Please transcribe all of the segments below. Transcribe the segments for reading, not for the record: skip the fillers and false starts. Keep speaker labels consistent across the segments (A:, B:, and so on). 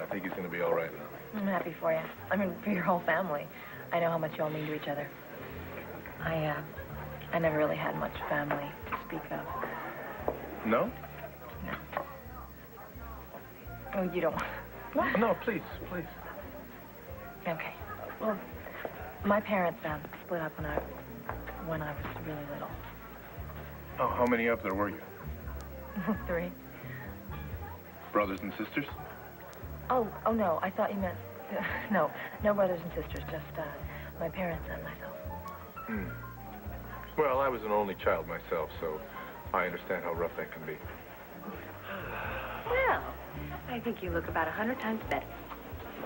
A: I think he's going to be all right now.
B: I'm happy for you. I mean, for your whole family. I know how much you all mean to each other. I never really had much family to speak of.
A: No?
B: No. Oh, you don't?
A: No, please, please.
B: Okay. Well, my parents split up when I was really little.
A: Oh, how many of there were you?
B: 3.
A: Brothers and sisters?
B: Oh, no. I thought you meant... No brothers and sisters, just my parents and myself.
A: Hmm. Well, I was an only child myself, so I understand how rough that can be.
C: Well, I think you look about 100 times better.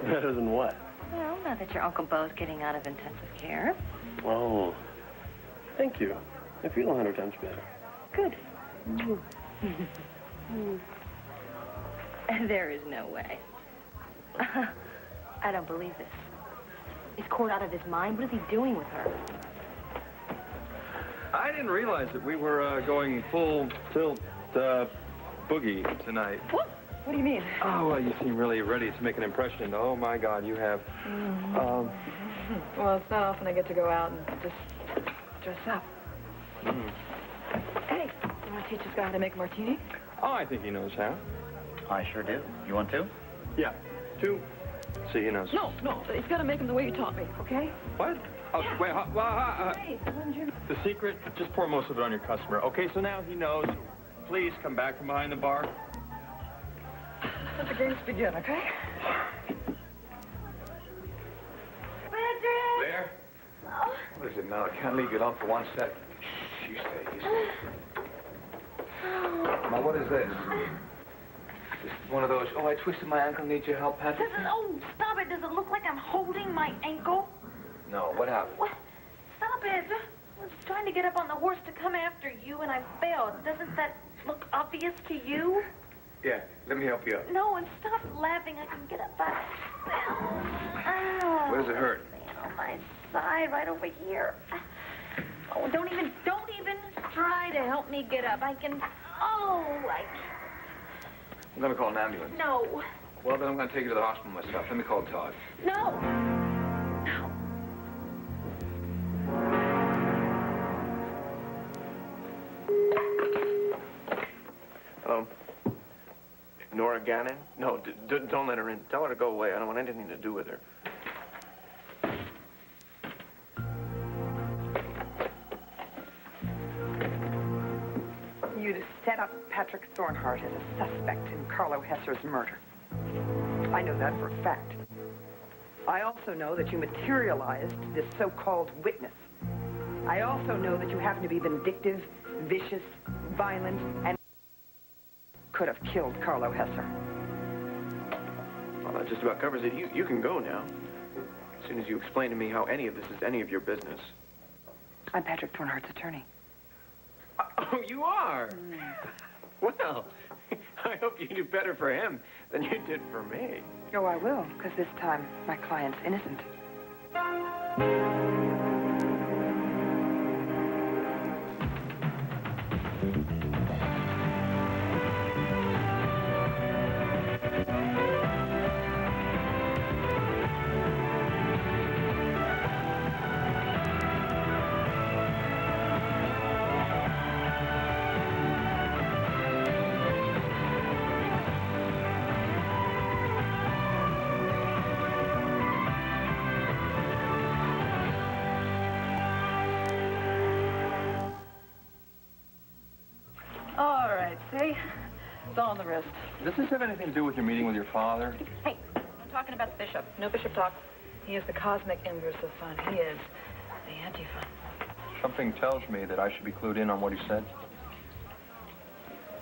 D: Better than what?
C: Well, now that your Uncle Beau's getting out of intensive care.
D: Oh, thank you. I feel 100 times better.
C: Good. There is no way. I don't believe this. Is Cord out of his mind? What is he doing with her?
E: I didn't realize that we were going full tilt boogie tonight.
B: What? What do you mean?
E: Oh, well, you seem really ready to make an impression. Oh, my God, you have.
B: Well, it's not often I get to go out and just dress up. Hey, you want to teach this guy how to make a martini?
E: Oh, I think he knows how.
D: I sure do. You want to?
E: Yeah, 2. See, he knows.
B: No, he's got to make them the way you taught me, okay?
E: What? Oh,
B: Yeah.
E: Wait,
B: Hey, when's your...
E: the secret, just pour most of it on your customer. Okay, so now he knows. Please come back from behind the bar.
B: Let the games begin, okay?
A: There? What is it now? I can't leave you alone for 1 sec. Shh, you stay, you stay. Now, what is this? This is one of those, oh, I twisted my ankle, need your help, Patrick?
C: Oh, stop it. Does it look like I'm holding my ankle?
A: No, what happened?
C: What? Stop it. I was trying to get up on the horse to come after you, and I failed. Doesn't that look obvious to you?
A: Yeah, let me help you up.
C: No, and stop laughing. I can get up by myself. Oh,
A: Where does it hurt?
C: man, on my side, right over here. Oh, don't even try to help me get up. I can. Oh,
A: I'm gonna call an ambulance.
C: No.
A: Well, then I'm gonna take you to the hospital myself. Let me call Todd.
C: No.
D: Hello? Nora Gannon? No, don't let her in. Tell her to go away. I don't want anything to do with her.
F: You to set up Patrick Thornhart as a suspect in Carlo Hesser's murder. I know that for a fact. I also know that you materialized this so-called witness. I also know that you happen to be vindictive, vicious, violent, and could have killed Carlo Hesser.
D: Well, that just about covers it. You can go now. As soon as you explain to me how any of this is any of your business.
F: I'm Patrick Thornhart's attorney.
D: Oh, you are? Well, I hope you do better for him than you did for me.
F: Oh, I will, because this time my client's innocent.
B: All right, see? It's all on the wrist.
E: Does this have anything to do with your meeting with your father?
B: Hey, I'm talking about the bishop. No bishop talk. He is the cosmic inverse of fun. He is the anti-fun.
E: Something tells me that I should be clued in on what he said.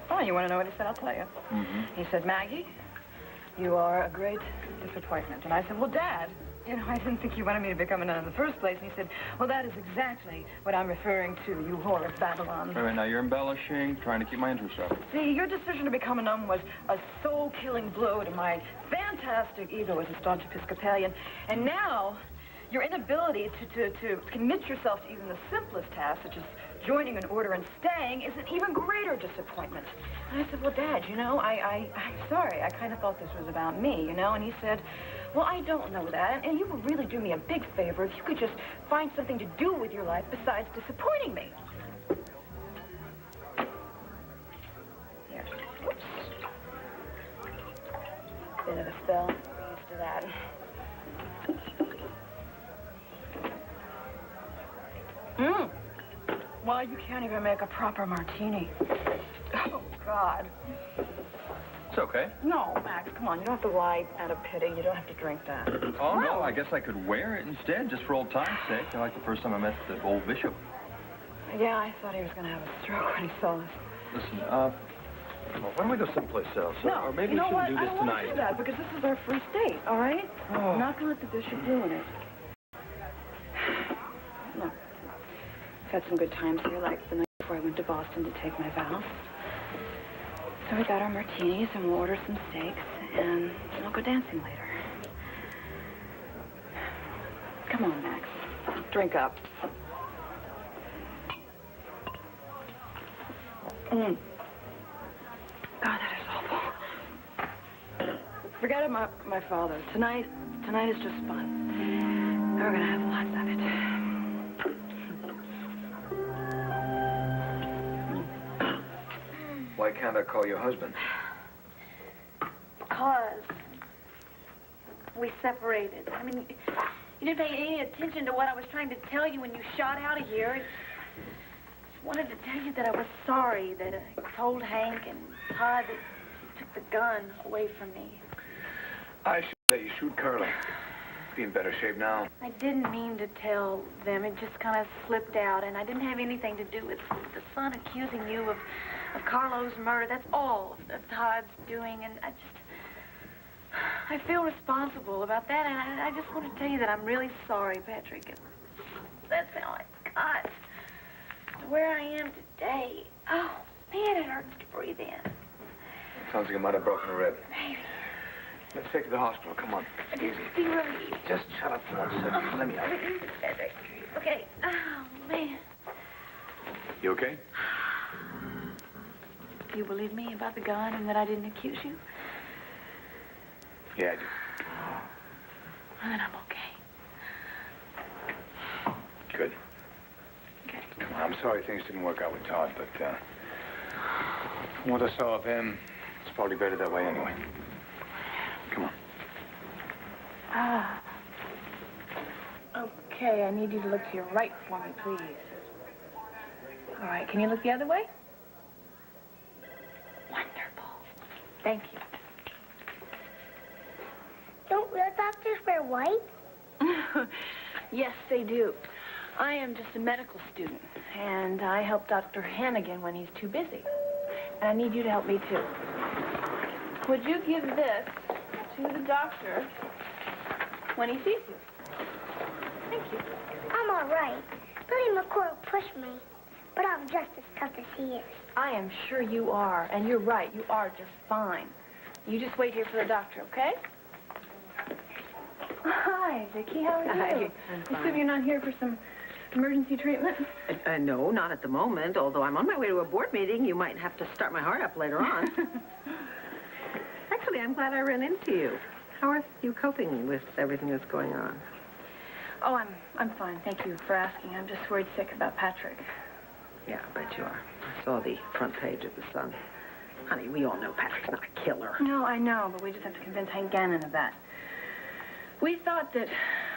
B: Oh, you want to know what he said? I'll tell you. He said, Maggie, you are a great disappointment. And I said, well, Dad, you know, I didn't think you wanted me to become a nun in the first place. And he said, well, that is exactly what I'm referring to, you whore of Babylon.
E: Wait a minute, now you're embellishing, trying to keep my interest up.
B: See, your decision to become a nun was a soul-killing blow to my fantastic ego as a staunch Episcopalian. And now, your inability to commit yourself to even the simplest tasks, such as joining an order and staying is an even greater disappointment. And I said, well, Dad, you know, I'm sorry. I kind of thought this was about me, you know? And he said, well, I don't know that. And you would really do me a big favor if you could just find something to do with your life besides disappointing me. Here. Whoops. Bit of a spill. We're used to that. Well, you can't even make a proper martini. Oh, God.
E: It's okay.
B: No, Max, come on. You don't have to lie out of pity. You don't have to drink that.
E: Oh, no, I guess I could wear it instead, just for old time's sake. Like the first time I met the old bishop.
B: Yeah, I thought he was going to have a stroke when he saw us.
E: Listen, well, why don't we go someplace else?
B: No,
E: Or maybe
B: you know
E: we
B: what?
E: shouldn't do this
B: I don't want
E: tonight.
B: to do that because this is our first date, all right?
E: Oh.
B: I'm not going to let the bishop ruin it. Look, I've had some good times here, like the night before I went to Boston to take my vows. So we got our martinis and we'll order some steaks and I'll go dancing later. Come on, Max. Drink up. God, that is awful. Forget about my father. Tonight is just fun. And we're gonna have lots of it.
D: Why can't I call your husband?
C: Because we separated. I mean, you didn't pay any attention to what I was trying to tell you when you shot out of here. I just wanted to tell you that I was sorry that I told Hank and Todd that you took the gun away from me.
D: I should let you shoot Carla. Be in better shape now.
C: I didn't mean to tell them. It just kind of slipped out, and I didn't have anything to do with the son accusing you of Carlo's murder. That's all of Todd's doing, and I feel responsible about that, and I just want to tell you that I'm really sorry, Patrick. And that's how I got to where I am today. Oh, man, it hurts to breathe in.
D: Sounds like you might have broken a rib.
C: Maybe.
D: Let's take it to the hospital. Come on.
C: Just be relieved.
D: Just shut up for 1 second. Let me help you.
C: Okay. Oh, man.
D: You okay?
C: You believe me about the gun and that I didn't accuse you?
D: Yeah, I do.
C: Well, then I'm okay.
D: Good.
C: Okay.
D: Well, I'm sorry things didn't work out with Todd, but from what I saw of him, it's probably better that way anyway. Come on.
B: Okay, I need you to look to your right for me, please. All right, can you look the other way?
C: Wonderful. Thank you.
G: Don't real doctors wear white?
B: Yes, they do. I am just a medical student, and I help Dr. Hannigan when he's too busy. And I need you to help me, too. Would you give this to the doctor when he sees you? Thank you.
G: I'm all right. Billy McCoy pushed me, but I'm just as tough as he is.
B: I am sure you are, and you're right. You are just fine. You just wait here for the doctor, okay? Hi, Vicki. How are you?
F: Hi, I'm
B: You
F: fine.
B: assume you're not here for some emergency treatment?
F: No, not at the moment. Although I'm on my way to a board meeting, you might have to start my heart up later on. Actually, I'm glad I ran into you. How are you coping with everything that's going on?
B: Oh, I'm fine. Thank you for asking. I'm just worried sick about Patrick.
F: Yeah, I bet you are. I saw the front page of the Sun. Honey, we all know Patrick's not a killer.
B: No, I know, but we just have to convince Hank Gannon of that. We thought that,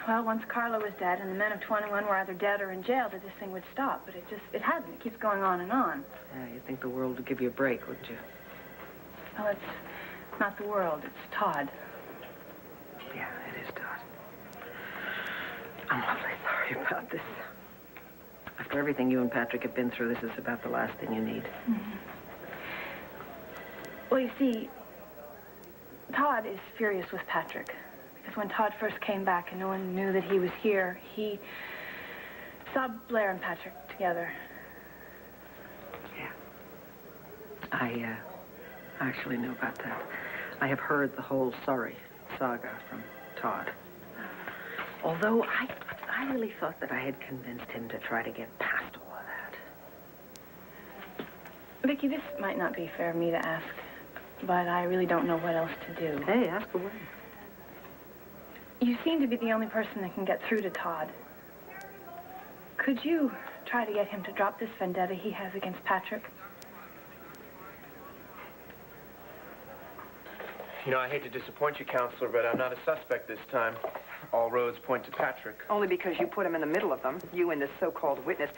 B: well, once Carlo was dead and the men of 21 were either dead or in jail, that this thing would stop. But it hasn't. It keeps going on and on.
F: Yeah, you'd think the world would give you a break, wouldn't you?
B: Well, it's not the world. It's Todd.
F: Yeah, it is, Todd. I'm awfully sorry about this. After everything you and Patrick have been through, this is about the last thing you need.
B: Mm-hmm. Well, you see, Todd is furious with Patrick. Because when Todd first came back and no one knew that he was here, he saw Blair and Patrick together.
F: Yeah. I actually know about that. I have heard the whole sorry saga from Todd. Although I really thought that I had convinced him to try to get past all of that.
B: Vicky, this might not be fair of me to ask, but I really don't know what else to do.
F: Hey, ask away.
B: You seem to be the only person that can get through to Todd. Could you try to get him to drop this vendetta he has against Patrick?
H: You know, I hate to disappoint you, Counselor, but I'm not a suspect this time. All roads point to Patrick.
F: Only because you put him in the middle of them, you and this so-called witness.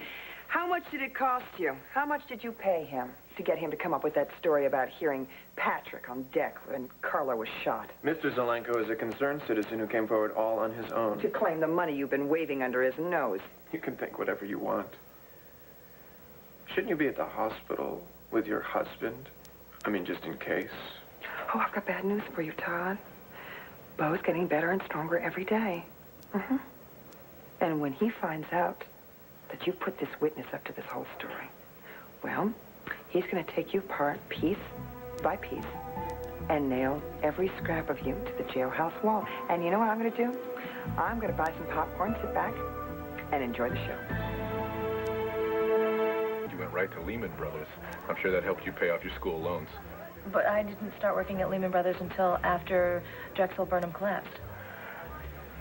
F: How much did it cost you? How much did you pay him to get him to come up with that story about hearing Patrick on deck when Carlo was shot?
H: Mr. Zelenko is a concerned citizen who came forward all on his own.
F: To claim the money you've been waving under his nose.
H: You can think whatever you want. Shouldn't you be at the hospital with your husband? I mean, just in case.
F: Oh, I've got bad news for you, Todd. Bo's getting better and stronger every day. And when he finds out that you put this witness up to this whole story, well, he's going to take you apart piece by piece and nail every scrap of you to the jailhouse wall. And you know what I'm going to do? I'm going to buy some popcorn, sit back, and enjoy the show.
A: You went right to Lehman Brothers. I'm sure that helped you pay off your school loans.
B: But I didn't start working at Lehman Brothers until after Drexel Burnham collapsed.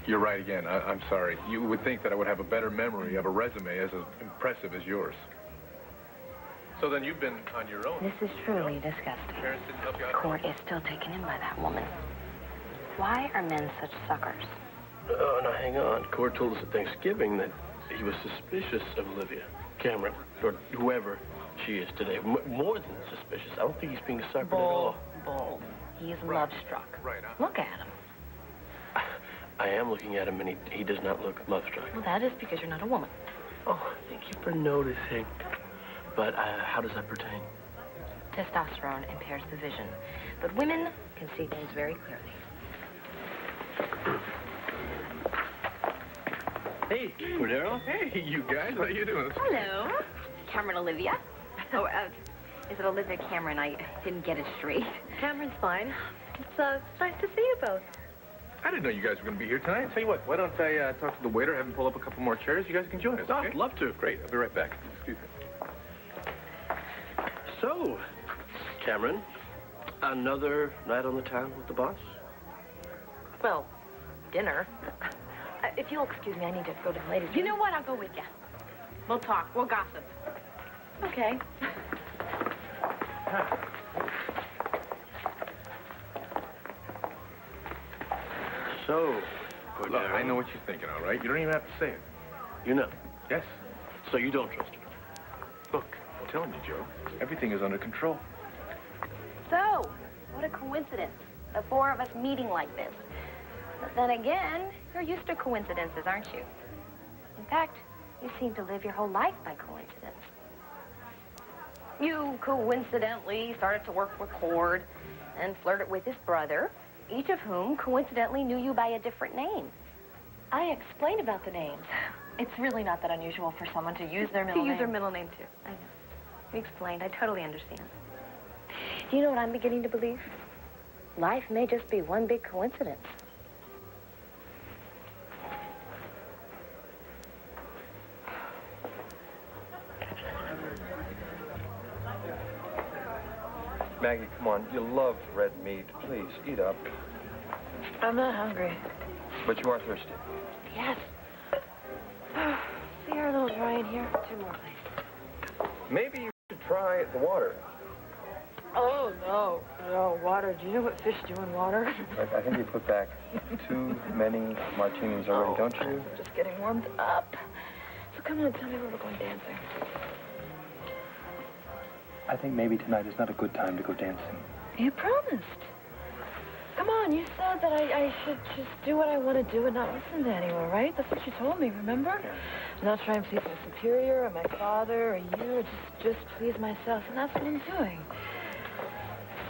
A: You're right again. I'm sorry. You would think that I would have a better memory of a resume as impressive as yours. So then you've been on your own.
I: This is truly disgusting.
A: Parents didn't help you out?
I: Court is still taken in by that woman. Why are men such suckers?
J: Oh, now hang on. Court told us at Thanksgiving that he was suspicious of Olivia Cameron, or whoever she is today. More than suspicious. I don't think he's being suckered at all.
I: Bull. He is love-struck.
A: Right.
I: Look at him.
J: I am looking at him, and he does not look love-struck.
I: Well, that is because you're not a woman.
J: Oh, thank you for noticing. But how does that pertain?
I: Testosterone impairs the vision, but women can see things very clearly.
J: Hey, Cordero.
A: Hey, you guys. How you doing?
I: Hello. Cameron Olivia. Oh, is it Olivia Cameron? I didn't get it straight.
C: Cameron's fine. It's nice to see you both.
A: I didn't know you guys were going to be here tonight. Tell you what, why don't I talk to the waiter, have him pull up a couple more chairs? You guys can join us, okay?
J: I'd love to.
A: Great. I'll be right back. Excuse me.
J: So, Cameron, another night on the town with the boss?
I: Well, dinner. If you'll excuse me, I need to go to the ladies' room. You know what? I'll go with you. We'll talk. We'll gossip. Okay.
J: So,
A: Look, I know what you're thinking, all right? You don't even have to say it.
J: You know.
A: Yes.
J: So you don't trust her?
A: Look, I'm telling you, Joe, everything is under control.
I: So, what a coincidence. The four of us meeting like this. But then again, you're used to coincidences, aren't you? In fact, you seem to live your whole life by coincidence. You coincidentally started to work with Cord and flirted with his brother, each of whom coincidentally knew you by a different name.
C: I explained about the names. It's really not that unusual for someone to use their middle name.
I: Use their middle name, too. I know. You explained. I totally understand. Do you know what I'm beginning to believe? Life may just be one big coincidence.
E: Maggie, come on. You love red meat. Please, eat up.
B: I'm not hungry.
E: But you are thirsty.
B: Yes. See our little dry in here? 2 more, please.
E: Maybe you should try the water.
B: Oh, no. No, water. Do you know what fish do in water?
E: I think you put back too many martinis already, don't you?
B: I'm just getting warmed up. So come on, tell me where we're going dancing.
E: I think maybe tonight is not a good time to go dancing.
B: You promised. Come on, you said that I should just do what I want to do and not listen to anyone, right? That's what you told me, remember? Not try and please my superior or my father or you, or just please myself, and that's what I'm doing.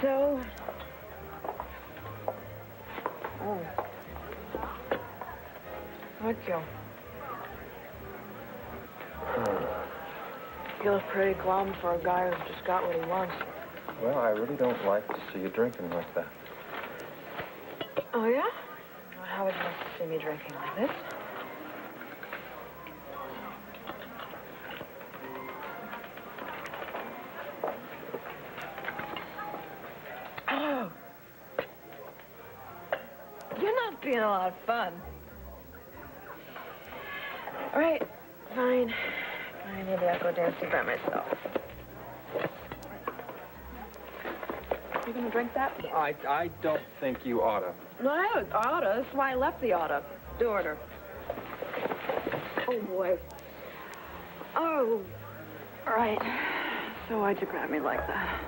B: So... Oh. Thank you. You look pretty glum for a guy who's just got what he wants.
E: Well, I really don't like to see you drinking like that.
B: Oh, yeah? Well, how would you like to see me drinking like this? being a lot of fun.
I: All right, fine. Fine, maybe I'll go dancing by myself. You gonna drink that?
E: I don't think you oughta.
B: No, I oughta. That's why I left the oughta. The order. Oh, boy. Oh. All right. So why'd you grab me like that?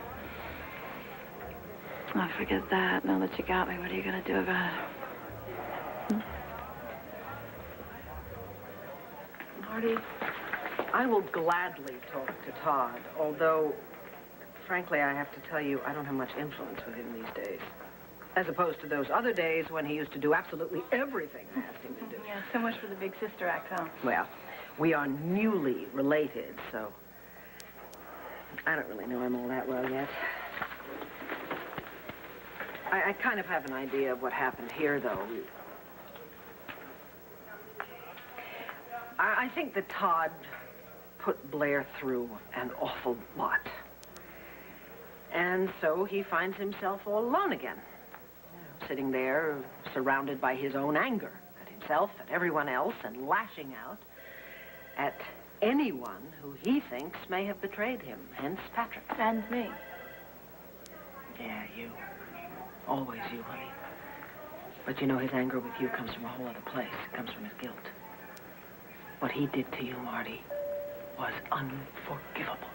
B: Oh, forget that. Now that you got me, what are you gonna do about it?
F: Marty, I will gladly talk to Todd, although, frankly, I have to tell you, I don't have much influence with him these days. As opposed to those other days when he used to do absolutely everything I asked him to do.
B: Yeah, so much for the big sister act, huh?
F: Well, we are newly related, so I don't really know him all that well yet. I kind of have an idea of what happened here, though. I think that Todd put Blair through an awful lot. And so he finds himself all alone again. You know, sitting there, surrounded by his own anger at himself, at everyone else, and lashing out at anyone who he thinks may have betrayed him, hence Patrick.
B: And me.
F: Yeah, you. Always you, honey. But you know, his anger with you comes from a whole other place. It comes from his guilt. What he did to you, Marty, was unforgivable.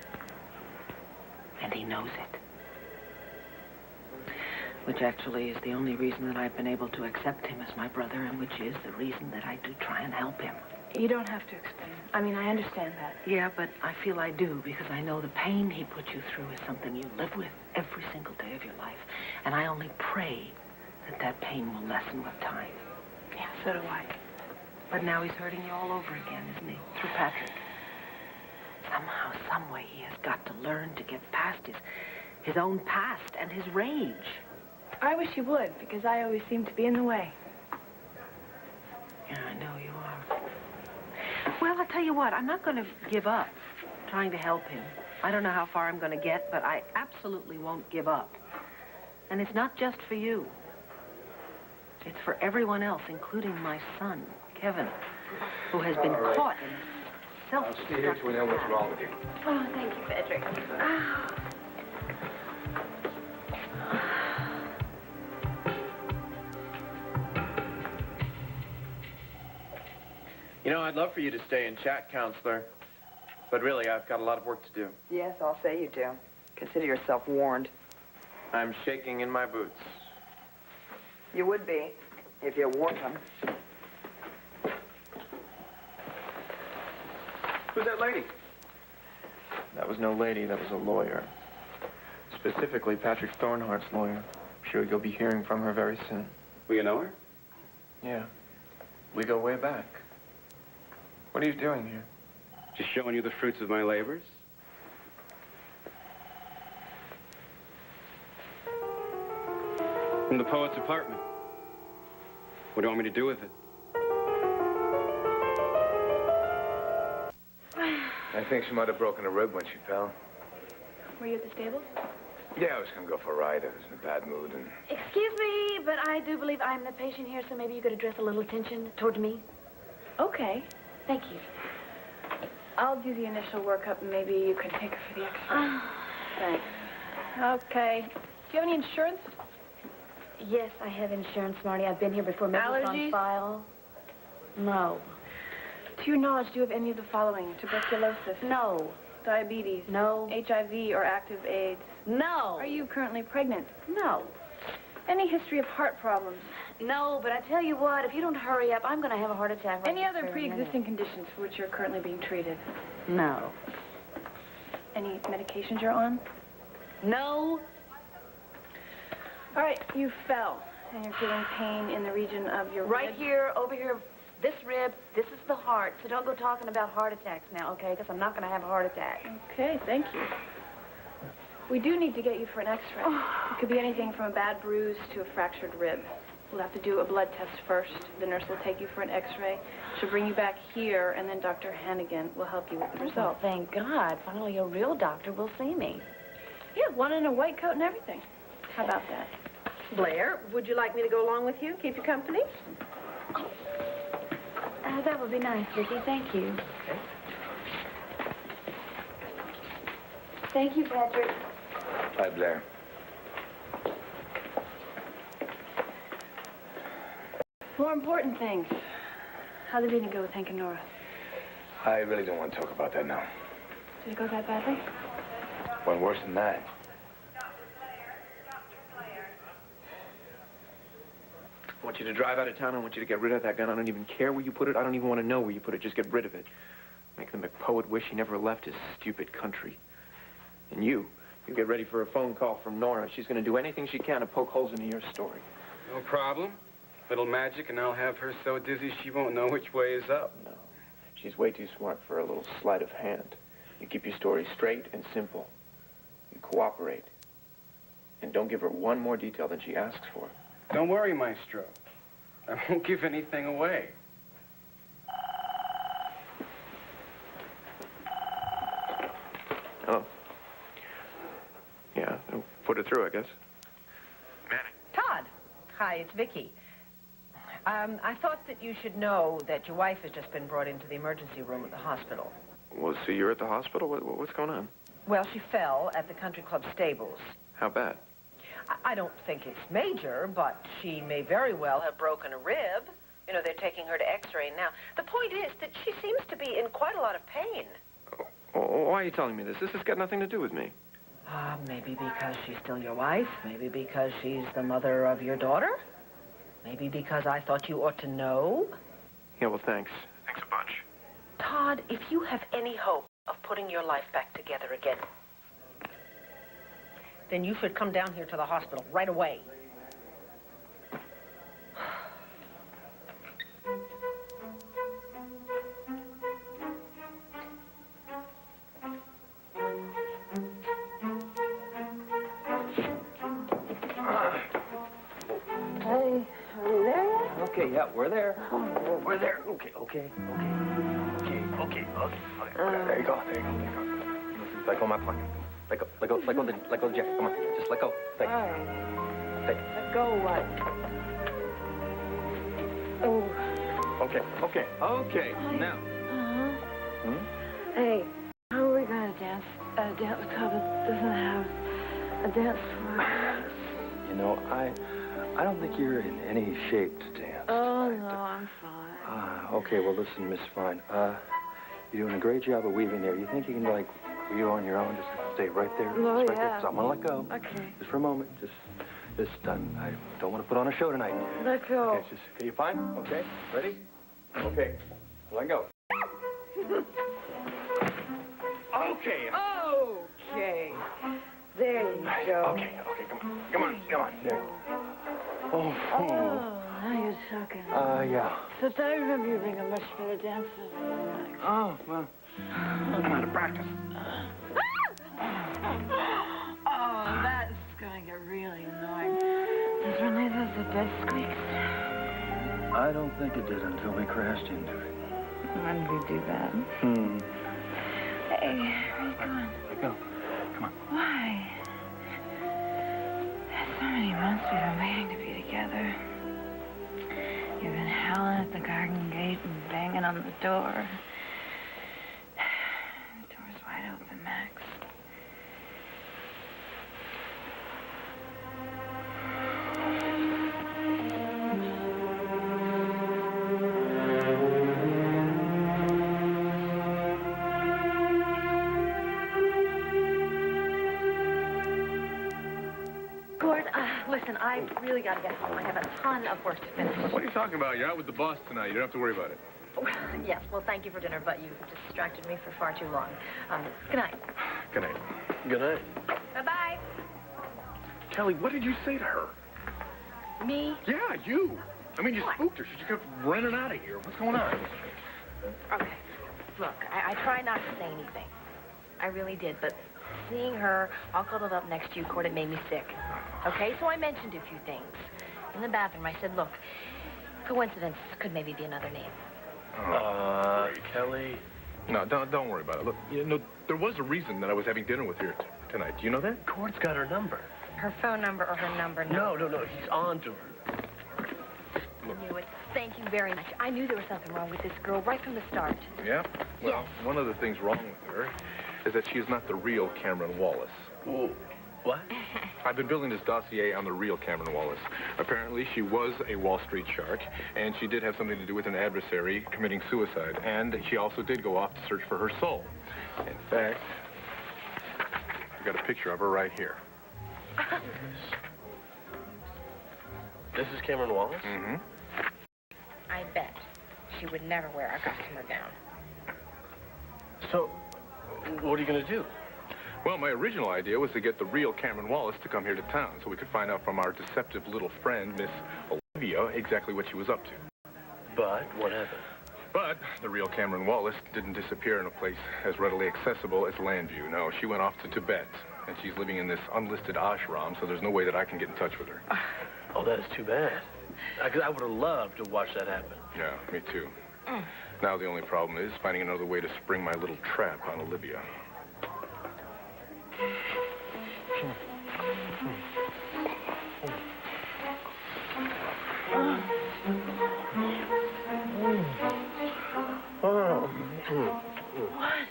F: And he knows it. Which actually is the only reason that I've been able to accept him as my brother, and which is the reason that I do try and help him.
B: You don't have to explain. I mean, I understand that.
F: Yeah, but I feel I do, because I know the pain he put you through is something you live with every single day of your life. And I only pray that that pain will lessen with time.
B: Yeah, so do I.
F: But now he's hurting you all over again, isn't he? Through Patrick. Somehow, some way, he has got to learn to get past his own past and his rage.
B: I wish you would, because I always seem to be in the way.
F: Yeah, I know you are. Well, I'll tell you what, I'm not going to give up trying to help him. I don't know how far I'm going to get, but I absolutely won't give up. And it's not just for you. It's for everyone else, including my son, Kevin, who has been caught in self-destructive.
D: I'll stay here till we know what's wrong with you.
I: Oh, thank you, Frederick.
H: You know, I'd love for you to stay and chat, Counselor. But really, I've got a lot of work to do.
F: Yes, I'll say you do. Consider yourself warned.
H: I'm shaking in my boots.
F: You would be, if you wore them.
H: Who's that lady? That was no lady, that was a lawyer. Specifically, Patrick Thornhart's lawyer. I'm sure you'll be hearing from her very soon.
D: Will you know her?
H: Yeah. We go way back. What are you doing here?
D: Just showing you the fruits of my labors. From the poet's apartment. What do you want me to do with it?
K: I think she might have broken a rib when she fell.
B: Were you at the stables?
K: Yeah, I was gonna go for a ride. I was in a bad mood and...
C: Excuse me, but I do believe I'm the patient here, so maybe you could address a little attention toward me.
B: Okay.
C: Thank you.
B: I'll do the initial workup, and maybe you can take her for the x-ray. Thanks. Okay. Do you have any insurance?
C: Yes, I have insurance, Marty. I've been here before. Maybe it's on
B: Allergies?
C: file. No.
B: To your knowledge, do you have any of the following? Tuberculosis?
C: No.
B: Diabetes?
C: No.
B: HIV or active AIDS?
C: No.
B: Are you currently pregnant?
C: No.
B: Any history of heart problems?
C: No, but I tell you what, if you don't hurry up, I'm going to have a heart attack.
B: Any other pre-existing conditions for which you're currently being treated?
C: No.
B: Any medications you're on?
C: No.
B: All right, you fell, and you're feeling pain in the region of your
C: Right
B: rib.
C: here, over here, this rib, this is the heart. So don't go talking about heart attacks now, okay? Because I'm not going to have a heart attack.
B: Okay, thank you. We do need to get you for an x-ray. It could be anything from a bad bruise to a fractured rib. We'll have to do a blood test first. The nurse will take you for an x-ray. She'll bring you back here, and then Dr. Hannigan will help you with the results.
C: Thank God. Finally, a real doctor will see me.
B: Yeah, one in a white coat and everything. How about that?
L: Blair, would you like me to go along with you? Keep you company?
C: That would be nice, Vicki. Thank you.
L: Okay.
C: Thank you, Patrick.
K: Bye, Blair.
C: More important things. How'd the meeting go with Hank and Nora?
K: I really don't want to talk about that now.
C: Did it go that badly?
K: Went worse than that.
H: I want you to drive out of town. I want you to get rid of that gun. I don't even care where you put it. I don't even want to know where you put it. Just get rid of it. Make the McPoet wish he never left his stupid country. And you get ready for a phone call from Nora. She's going to do anything she can to poke holes into your story.
M: No problem. Little magic, and I'll have her so dizzy she won't know which way is up.
H: No. She's way too smart for a little sleight of hand. You keep your story straight and simple. You cooperate. And don't give her one more detail than she asks for.
M: Don't worry, Maestro. I won't give anything away.
H: Hello? Yeah, put it through, I guess.
L: Todd. Hi, it's Vicki. I thought that you should know that your wife has just been brought into the emergency room at the hospital.
H: Well, so you're at the hospital? What's going on?
L: Well, she fell at the country club stables.
H: How bad?
L: I don't think it's major, but she may very well have broken a rib. You know, they're taking her to X-ray now. The point is that she seems to be in quite a lot of pain.
H: Oh, why are you telling me this? This has got nothing to do with me.
L: Maybe because she's still your wife. Maybe because she's the mother of your daughter. Maybe because I thought you ought to know.
H: Yeah, well, thanks. Thanks a bunch.
L: Todd, if you have any hope of putting your life back together again, then you should come down here to the hospital right away.
B: Hey, are we there yet?
N: Okay, yeah, we're there. We're there. Okay. There you go. Let go of my pocket. Let go, Jeff. Come on, just let go. Take it.
B: All right.
N: Take it.
B: Let go what? Oh.
N: Okay. Now.
B: Hey, how are we going to dance? A dance club that doesn't have a dance floor.
N: You know, I don't think you're in any shape to dance.
B: Oh, no, I'm fine.
N: Okay, well, listen, Miss Fine. You're doing a great job of weaving there. You think you can, like, weave on your own? Just stay right there.
B: Oh,
N: just right
B: yeah.
N: there. So I'm going to let go.
B: Okay.
N: Just for a moment. I don't want to put on a show tonight.
B: Let go.
N: Okay, okay, you fine? Okay, ready? Okay, let go.
B: Okay. There you go.
N: Okay, come on. There.
B: Oh, now you're talking.
N: Yeah.
B: Except I remember you being a much better dancer than Max.
N: Oh, well, I'm out of practice.
B: Oh, that's going to get really annoying. Does Renee's the bed squeaks?
N: I don't think it did until we crashed into it.
B: When did we do that? Hey, where are you going?
N: Let go. Come on.
B: Why? So many months we've been waiting to be together. You've been howling at the garden gate and banging on the door. The door's wide open, Max.
I: Listen, I really got to get home. I have a ton of work to finish.
A: What are you talking about? You're out with the boss tonight. You don't have to worry about it.
I: Yes, well, thank you for dinner, but you distracted me for far too long. Good night.
A: Good night.
J: Good night.
I: Bye-bye.
A: Kelly, what did you say to her?
I: Me?
A: Yeah, you. I mean, you spooked her. She kept running out of here. What's going on?
I: Okay. Look, I try not to say anything. I really did, but seeing her all cuddled up next to you, Court, it made me sick. Okay, so I mentioned a few things. In the bathroom, I said, look, coincidence could maybe be another name.
J: Kelly.
A: No, don't worry about it. Look, you know, there was a reason that I was having dinner with her tonight. Do you know that?
J: Court's got her number.
I: Her phone number or her number?
J: No, he's on to her.
I: I knew it. Thank you very much. I knew there was something wrong with this girl right from the start.
A: Yeah? Well, one of the things wrong with her is that she is not the real Cameron Wallace.
J: Ooh, what?
A: I've been building this dossier on the real Cameron Wallace. Apparently, she was a Wall Street shark, and she did have something to do with an adversary committing suicide. And she also did go off to search for her soul. In fact, I got a picture of her right here.
J: This is Cameron Wallace?
A: Mm-hmm.
I: I bet she would never wear a customer gown.
J: So, what are you going to do?
A: Well, my original idea was to get the real Cameron Wallace to come here to town so we could find out from our deceptive little friend, Miss Olivia, exactly what she was up to.
J: But what happened?
A: But the real Cameron Wallace didn't disappear in a place as readily accessible as Landview. No, she went off to Tibet, and she's living in this unlisted ashram, so there's no way that I can get in touch with her.
J: Oh, that is too bad. Because I would have loved to watch that happen.
A: Yeah, me too. Now the only problem is finding another way to spring my little trap on Olivia.
I: What?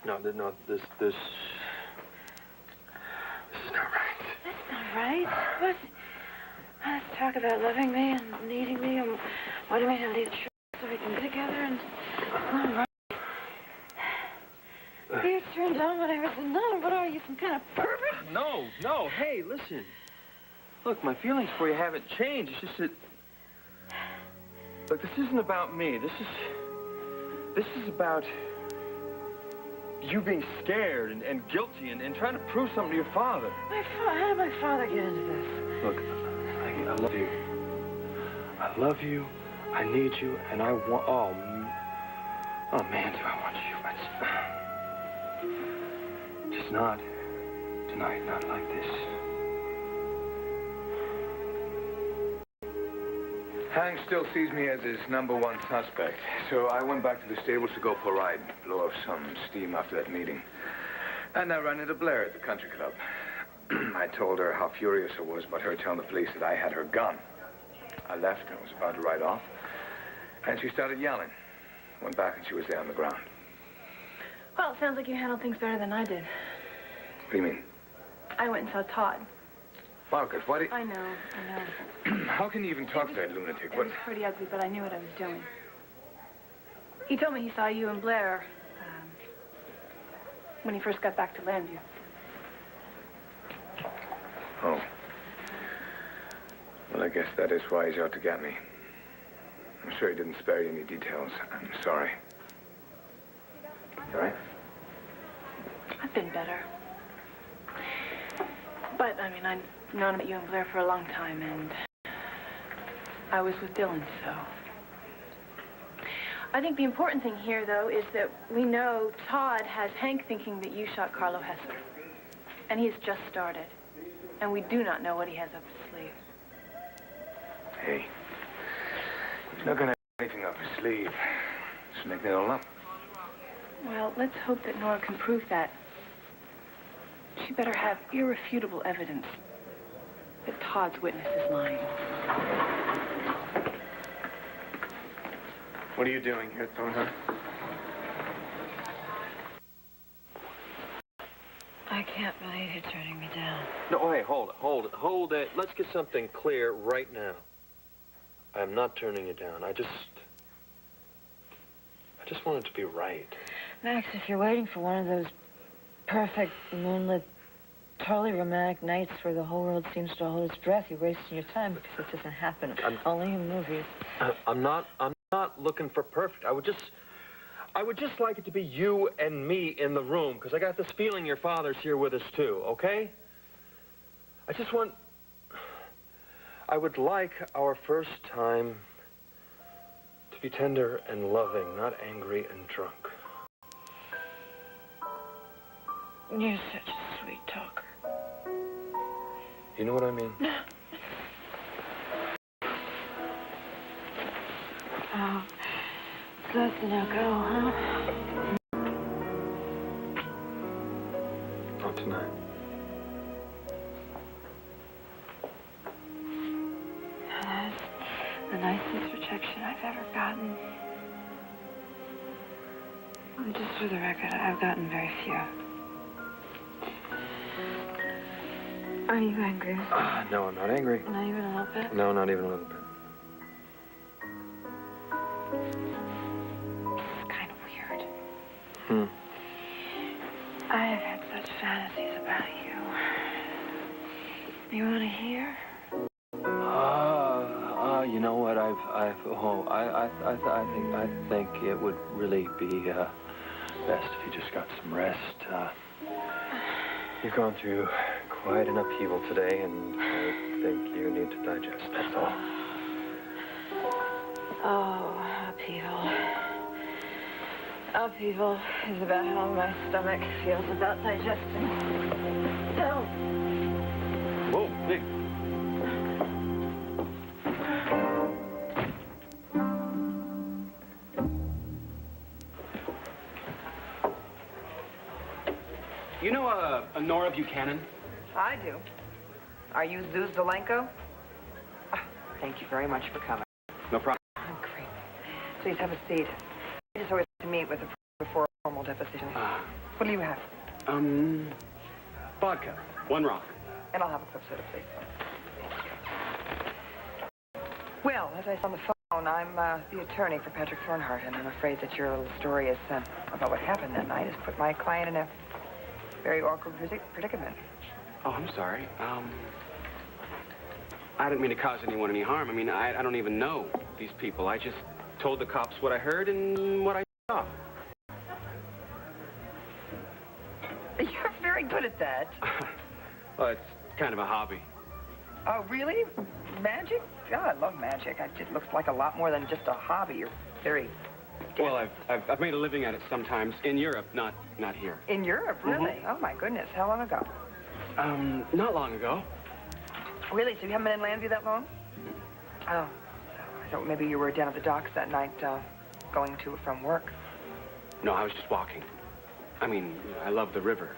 E: No, this is not right.
C: That's not right. What? Let's talk about loving me and needing me and wanting me to leave the church so we can be together and... It's not right. You turned on when I was a nun. What are you, some kind of pervert?
E: No, hey, listen. Look, my feelings for you haven't changed. It's just that... Look, this isn't about me. This is about you being scared and guilty and trying to prove something to your father.
C: How did my father get into this?
E: Look, I love you. I love you. I need you, and I want... Oh, man, do I want you. Just not tonight, not like this.
K: Hank still sees me as his #1 suspect, so I went back to the stables to go for a ride, blow off some steam after that meeting. And I ran into Blair at the country club. I told her how furious I was about her telling the police that I had her gun. I left, I was about to ride off, and she started yelling. Went back and she was there on the ground.
C: Well, it sounds like you handled things better than I did.
K: What do you mean?
C: I went and saw Todd.
K: Marcus, why do you...
C: I know.
K: How can you even talk to that lunatic?
C: It was pretty ugly, but I knew what I was doing. He told me he saw you and Blair when he first got back to Landview.
K: Oh. Well, I guess that is why he's out to get me. I'm sure he didn't spare you any details. I'm sorry. You all right?
C: I've been better. But, I mean, I've known about you and Blair for a long time, and I was with Dylan, so... I think the important thing here, though, is that we know Todd has Hank thinking that you shot Carlo Hesser. And he has just started. And we do not know what he has up his sleeve.
K: Hey, he's not gonna have anything up his sleeve. Just making it all up.
C: Well, let's hope that Nora can prove that. She better have irrefutable evidence that Todd's witness is lying.
H: What are you doing here, Thornhill?
B: I can't believe you're turning me down.
E: No, hey, hold it. Let's get something clear right now. I'm not turning you down. I just want it to be right.
B: Max, if you're waiting for one of those perfect, moonlit, totally romantic nights where the whole world seems to hold its breath, you're wasting your time because it doesn't happen. Only in movies.
E: I'm not looking for perfect. I would just like it to be you and me in the room, because I got this feeling your father's here with us too, okay? I would like our first time to be tender and loving, not angry and drunk.
B: You're such a sweet talker.
E: You know what I mean?
B: Oh, so to now go, huh?
E: Not tonight.
B: Just for the record, I've gotten very few. Are you angry?
E: No, I'm not angry.
B: Not even a little bit?
E: No, not even a little bit.
B: It's kind of weird. I have had such fantasies about you. You want to hear?
E: You know what? I think it would really be best if you just got some rest. You've gone through quite an upheaval today, and I think you need to digest. That's all.
B: Oh, upheaval. Upheaval is about how my stomach feels about digesting. So.
E: Whoa, hey.
M: You know a Nora Buchanan?
F: I do. Are you Zeus Zelenko? Thank you very much for coming.
M: No problem.
F: Oh, great. Please have a seat. I just always like to meet with a before a formal deposition. What do you have?
M: Vodka. 1 rock.
F: And I'll have a club soda, please. Well, as I said on the phone, I'm the attorney for Patrick Thornhart, and I'm afraid that your little story is about what happened that night has put my client in a very awkward predicament.
M: Oh, I'm sorry. I didn't mean to cause anyone any harm. I mean, I don't even know these people. I just told the cops what I heard and what I saw.
F: You're very good at that.
M: Well, it's kind of a hobby.
F: Oh, really? Magic? God, I love magic. It looks like a lot more than just a hobby. You're very...
M: Well, I've made a living at it sometimes in Europe, not here.
F: In Europe, really? Oh, my goodness. How long ago?
M: Not long ago.
F: Really? So you haven't been in Landview that long? Oh. I thought maybe you were down at the docks that night, going to or from work.
M: No, I was just walking. I mean, I love the river.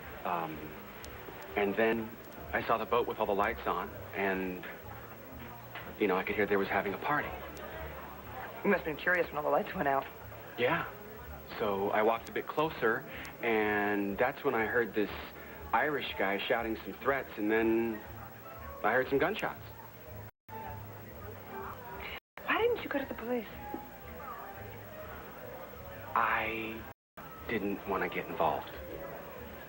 M: And then I saw the boat with all the lights on, and, you know, I could hear they was having a party.
F: You must have been curious when all the lights went out.
M: Yeah. So I walked a bit closer, and that's when I heard this Irish guy shouting some threats, and then I heard some gunshots.
F: Why didn't you go to the police?
M: I didn't want to get involved.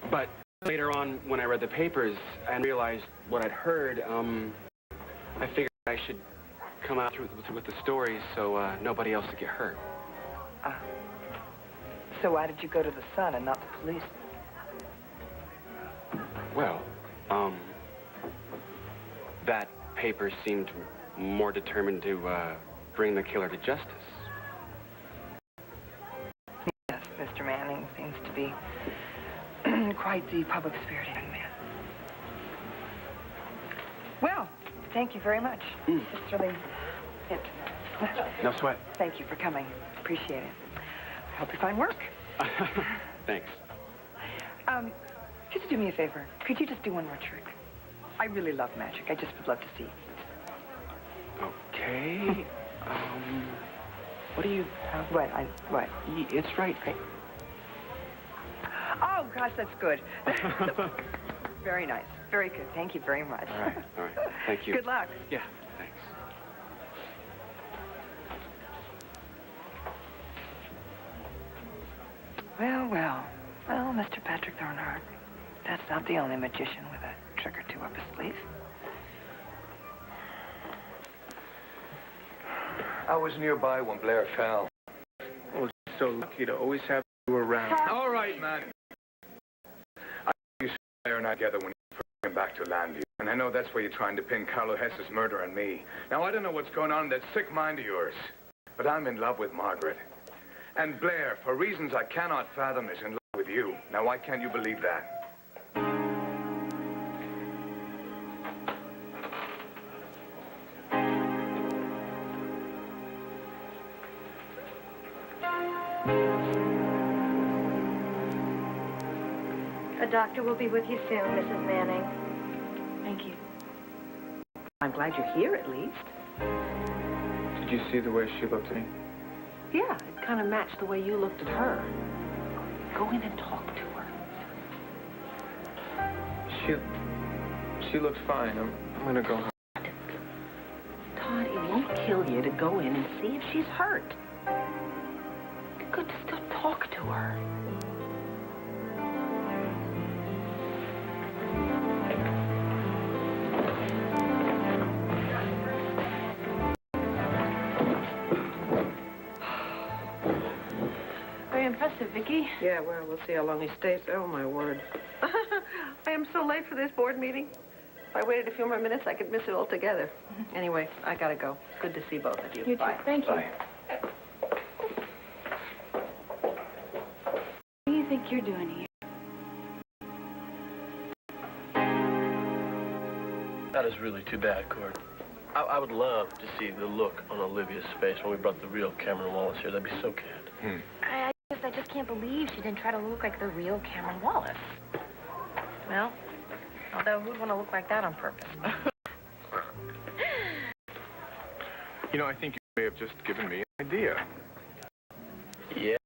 M: But later on, when I read the papers and realized what I'd heard, I figured I should come out with the stories so nobody else would get hurt.
F: So why did you go to the Sun and not the police?
M: Well, that paper seemed more determined to bring the killer to justice.
F: Yes, Mr. Manning seems to be quite the public-spirited young man. Well, thank you very much. It's really it.
M: No sweat.
F: Thank you for coming. Appreciate it. I hope you find work.
M: Thanks.
F: Could you do me a favor? Could you just do one more trick? I really love magic. I just would love to see.
M: Okay. What do you have?
F: What?
M: It's right.
F: Oh, gosh, that's good. Very nice. Very good. Thank you very much.
M: All right. Thank you.
F: Good luck.
M: Yeah, thanks.
F: Well, Mr. Patrick Thornhart, that's not the only magician with a trick or two up his sleeve.
K: I was nearby when Blair fell.
H: I was so lucky to always have you around.
K: All right, man. I know you saw Blair and I together when you first came back to Landview. And I know that's where you're trying to pin Carlo Hess's murder on me. Now, I don't know what's going on in that sick mind of yours, but I'm in love with Margaret. And Blair, for reasons I cannot fathom, is in love with you. Now, why can't you believe that?
I: A doctor will be with you soon, Mrs. Manning.
B: Thank you.
F: I'm glad you're here, at least.
H: Did you see the way she looked at me?
L: Yeah, it kind of matched the way you looked at her. Go in and talk to her.
H: She looks fine. I'm gonna go home.
L: Todd, it won't kill you to go in and see if she's hurt. Good, just go talk to her.
B: Very impressive, Vicky.
L: Yeah, well, we'll see how long he stays. Oh, my word. I am so late for this board meeting. If I waited a few more minutes, I could miss it altogether. Anyway, I gotta go. Good to see both of you.
B: You too.
L: Bye.
B: Thank you.
L: Bye.
B: What do you think you're doing here?
J: That is really too bad, Cord. I would love to see the look on Olivia's face when we brought the real Cameron Wallace here. That'd be so candid.
I: I just can't believe she didn't try to look like the real Cameron Wallace.
L: Well, although who'd want to look like that on purpose?
A: You know, I think you may have just given me an idea.
J: Yeah.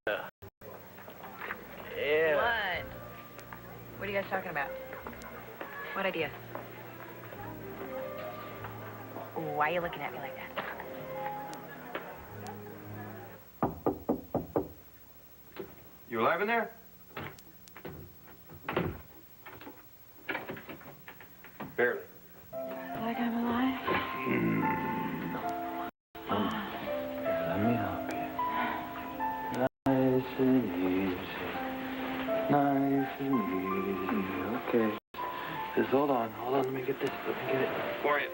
J: Yeah.
B: What? What are you guys talking about? What idea?
I: Why are you looking at me like that?
H: You alive in there? Barely.
B: Like I'm alive?
O: Here, let me help you. Nice and easy. Nice and easy. Okay. Just hold on. Let me get this. Let me get it for you.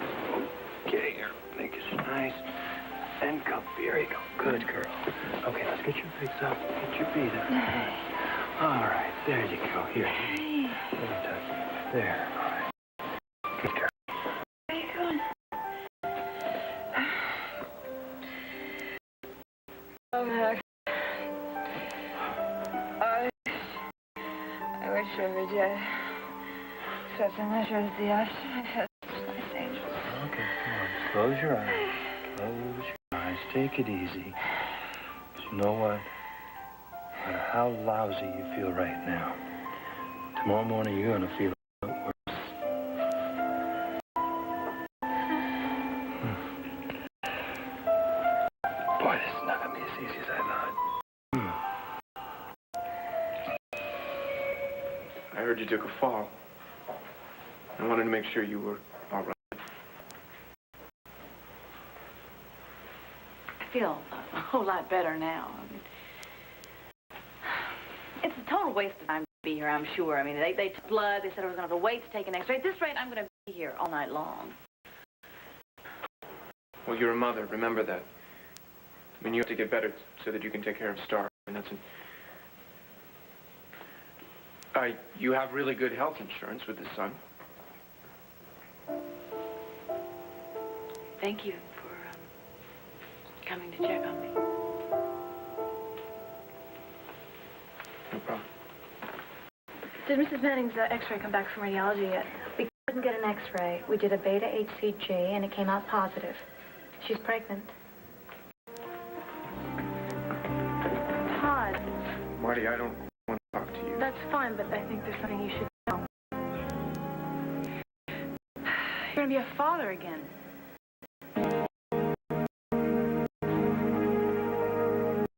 O: Okay, here. Make it nice and comfy. Here you go. Good girl. Okay, let's get your legs up. Get your feet up. All right. There you go. Here. Let me touch you. There. All right. Good girl.
B: Where are you going? Oh, Mac. I wish I would such a measure as the ice. I had such nice angels.
O: Okay, come on. Just close your eyes. Close your eyes. Take it easy. But you know what? No matter how lousy you feel right now, tomorrow morning you're going to feel a lot worse. Boy, this is not going to be as easy as I thought.
H: I heard you took a fall. I wanted to make sure you were all right.
B: I feel a whole lot better now. I mean, it's a total waste of time to be here, I'm sure. I mean, they took blood. They said I was going to have to wait to take an X-ray. At this rate, I'm going to be here all night long.
H: Well, you're a mother. Remember that. I mean, you have to get better so that you can take care of Star. I mean, that's you have really good health insurance with the son.
B: Thank you for coming to check on me.
H: No problem.
I: Did Mrs. Manning's X-ray come back from radiology yet? We couldn't get an X-ray. We did a beta HCG, and it came out positive. She's pregnant. Todd.
H: Marty, I don't want to talk to you.
I: That's fine, but I think there's something you should know.
B: You're going to be a father again.